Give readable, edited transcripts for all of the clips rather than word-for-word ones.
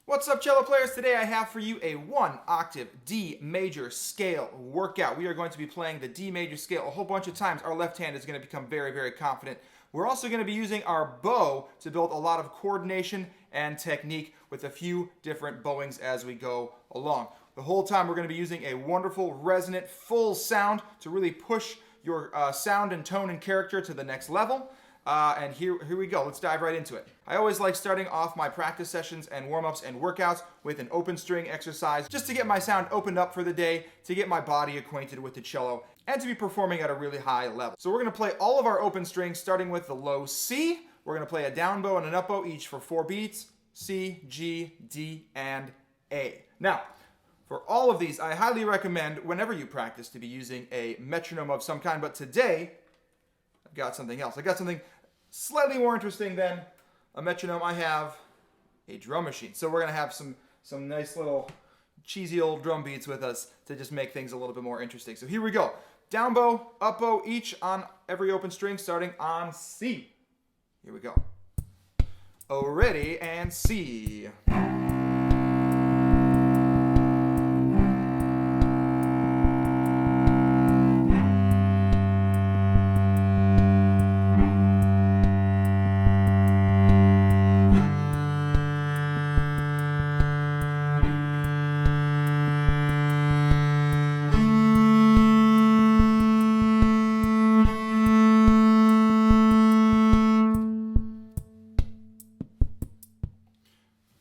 What's up, cello players? Today I have for you a 1-octave D major scale workout. We are going to be playing the D major scale a whole bunch of times. Our left hand is going to become very, very confident. We're also going to be using our bow to build a lot of coordination and technique with a few different bowings as we go along. The whole time we're going to be using a wonderful, resonant, full sound to really push your sound and tone and character to the next level. And here we go. Let's dive right into it. I always like starting off my practice sessions and warm-ups and workouts with an open string exercise just to get my sound opened up for the day, to get my body acquainted with the cello, and to be performing at a really high level. So we're going to play all of our open strings starting with the low C. We're going to play a down bow and an up bow each for 4 beats: C, G, D, and A. Now, for all of these, I highly recommend whenever you practice to be using a metronome of some kind, but today I've got something else. I got something slightly more interesting than a metronome. I have a drum machine. So we're going to have some nice little cheesy old drum beats with us to just make things a little bit more interesting. So here we go. Down bow, up bow, each on every open string starting on C. Here we go. Oh, ready, and C.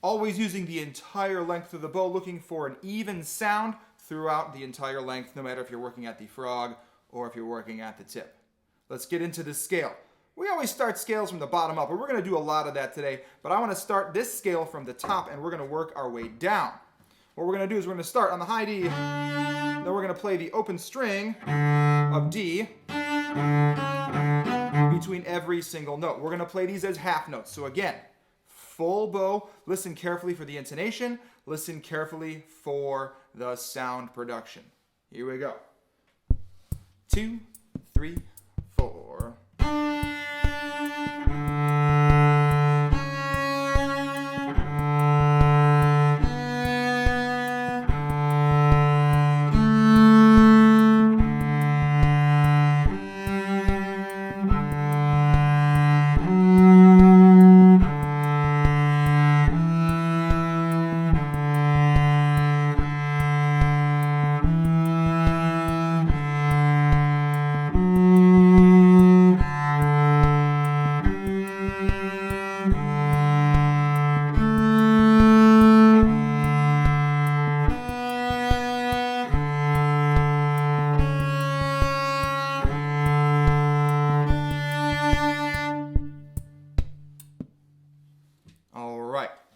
Always using the entire length of the bow, looking for an even sound throughout the entire length, no matter if you're working at the frog or if you're working at the tip. Let's get into this scale. We always start scales from the bottom up, and we're going to do a lot of that today, but I want to start this scale from the top, and we're going to work our way down. What we're going to do is we're going to start on the high D, then we're going to play the open string of D between every single note. We're going to play these as half notes. So again, full bow. Listen carefully for the intonation. Listen carefully for the sound production. Here we go. 2, 3, 4.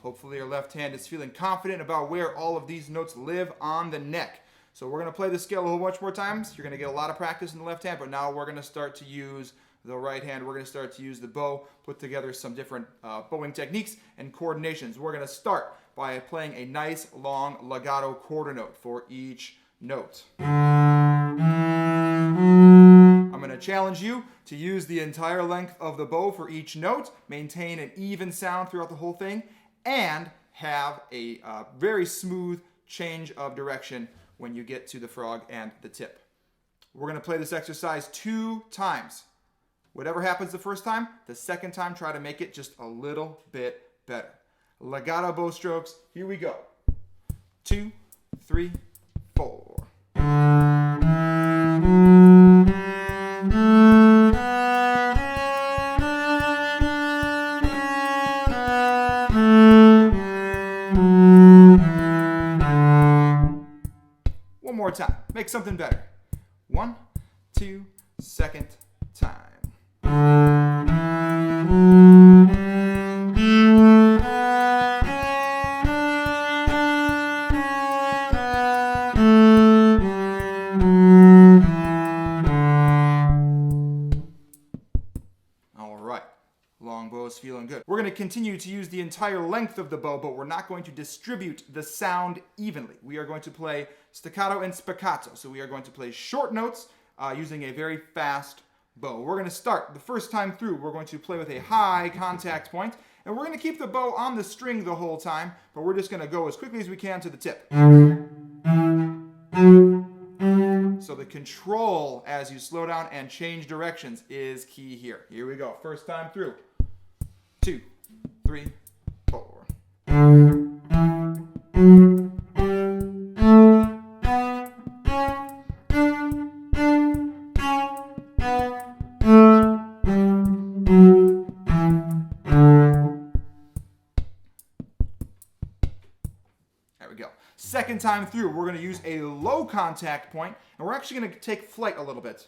Hopefully your left hand is feeling confident about where all of these notes live on the neck. So we're going to play the scale a whole bunch more times. You're going to get a lot of practice in the left hand, but now we're going to start to use the right hand. We're going to start to use the bow, put together some different bowing techniques and coordinations. We're going to start by playing a nice long legato quarter note for each note. I'm going to challenge you to use the entire length of the bow for each note, maintain an even sound throughout the whole thing, and have a very smooth change of direction when you get to the frog and the tip. We're going to play this exercise 2 times. Whatever happens the first time, the second time try to make it just a little bit better. Legato bow strokes, here we go. 2, 3, 4. One more time. Make something better. 1, 2, second time. All right. Long bow is feeling good. We're going to continue to use the entire length of the bow, but we're not going to distribute the sound evenly. We are going to play staccato and spiccato. So we are going to play short notes using a very fast bow. We're going to start the first time through. We're going to play with a high contact point, And we're going to keep the bow on the string the whole time, but we're just going to go as quickly as we can to the tip. So the control as you slow down and change directions is key here. Here we go. First time through. 2, 3, 4. There we go. Second time through, we're going to use a low contact point, and we're actually going to take flight a little bit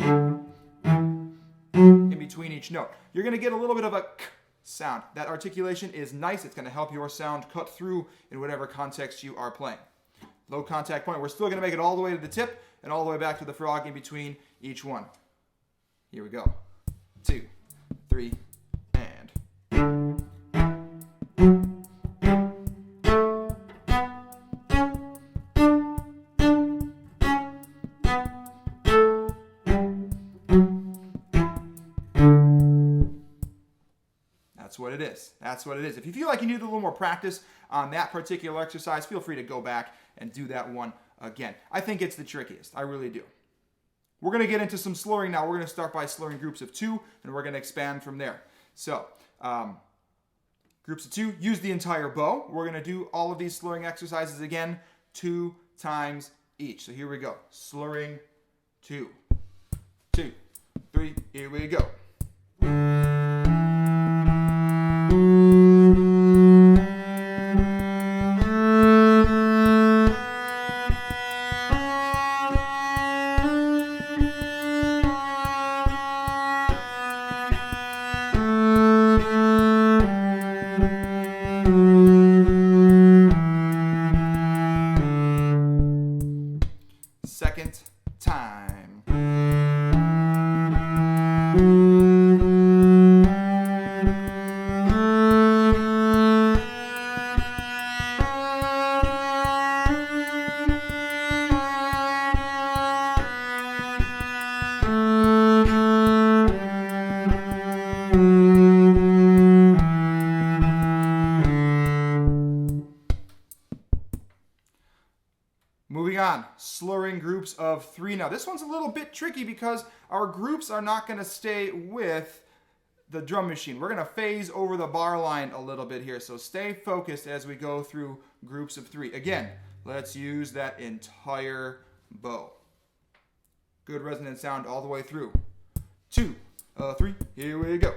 in between each note. You're going to get a little bit of a k sound. That articulation is nice. It's going to help your sound cut through in whatever context you are playing. Low contact point. We're still going to make it all the way to the tip and all the way back to the frog in between each one. Here we go. 2, 3, and. That's what it is. That's what it is. If you feel like you need a little more practice on that particular exercise, feel free to go back and do that one again. I think it's the trickiest. I really do. We're going to get into some slurring now. We're going to start by slurring groups of 2, and we're going to expand from there. So, groups of 2, use the entire bow. We're going to do all of these slurring exercises again 2 times each. So here we go. Slurring 2, 2, 3. Here we go. Second time. Moving on, slurring groups of 3 now. This one's a little bit tricky because our groups are not going to stay with the drum machine. We're going to phase over the bar line a little bit here, so stay focused as we go through groups of 3. Again, let's use that entire bow. Good resonant sound all the way through. 2, 3, here we go.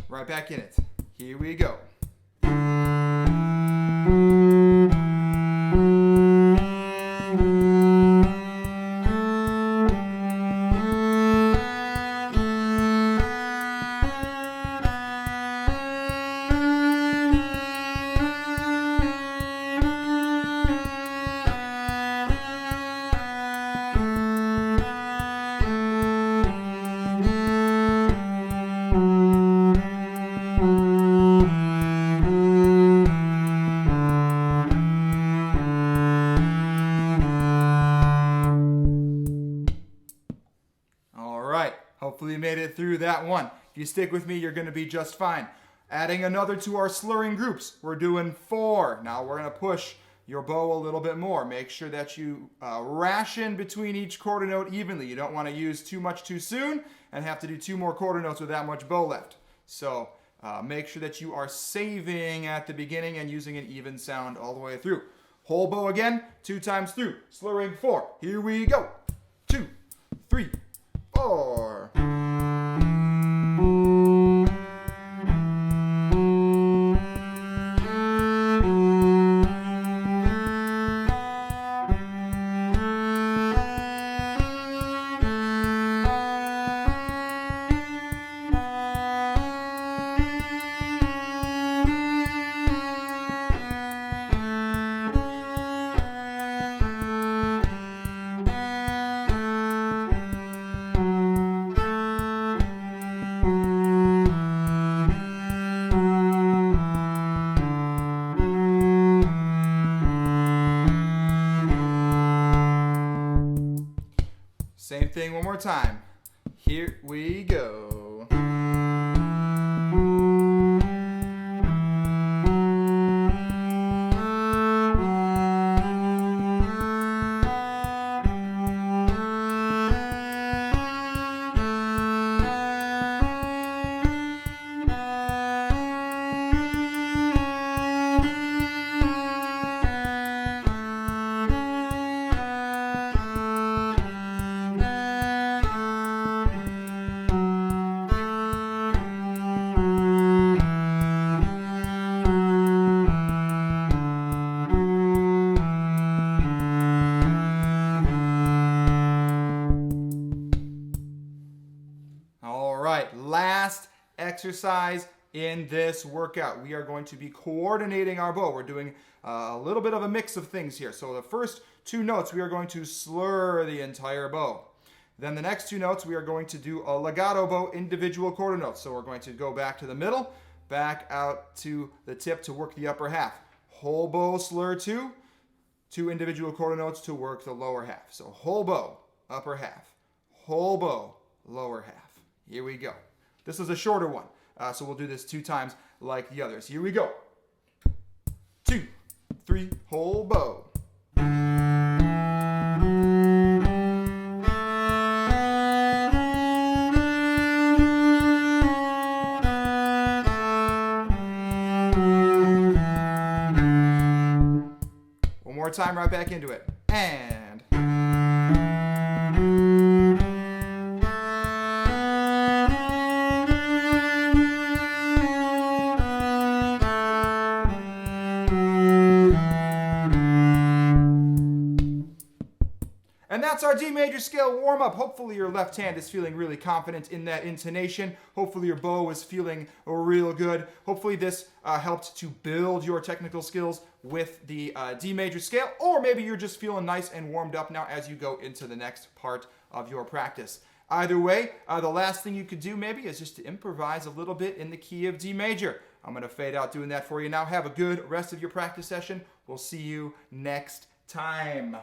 Right back in it. Here we go. Hopefully you made it through that one. If you stick with me, you're going to be just fine. Adding another to our slurring groups, we're doing 4. Now we're going to push your bow a little bit more. Make sure that you ration between each quarter note evenly. You don't want to use too much too soon and have to do 2 more quarter notes with that much bow left. So make sure that you are saving at the beginning and using an even sound all the way through. Whole bow again, 2 times through. Slurring 4. Here we go. 2, 3, 4. time. Here we go. Last exercise in this workout. We are going to be coordinating our bow. We're doing a little bit of a mix of things here. So the first two notes, we are going to slur the entire bow. Then the next two notes, we are going to do a legato bow, individual quarter notes. So we're going to go back to the middle, back out to the tip to work the upper half. Whole bow, slur two individual quarter notes to work the lower half. So whole bow, upper half. Whole bow, lower half. Here we go. This is a shorter one, so we'll do this 2 times like the others. Here we go. 2, 3, whole bow. One more time, right back into it. And that's our D major scale warm-up. Hopefully your left hand is feeling really confident in that intonation. Hopefully your bow is feeling real good. Hopefully this helped to build your technical skills with the D major scale, or maybe you're just feeling nice and warmed up now as you go into the next part of your practice. Either way, the last thing you could do maybe is just to improvise a little bit in the key of D major. I'm going to fade out doing that for you now. Have a good rest of your practice session. We'll see you next time.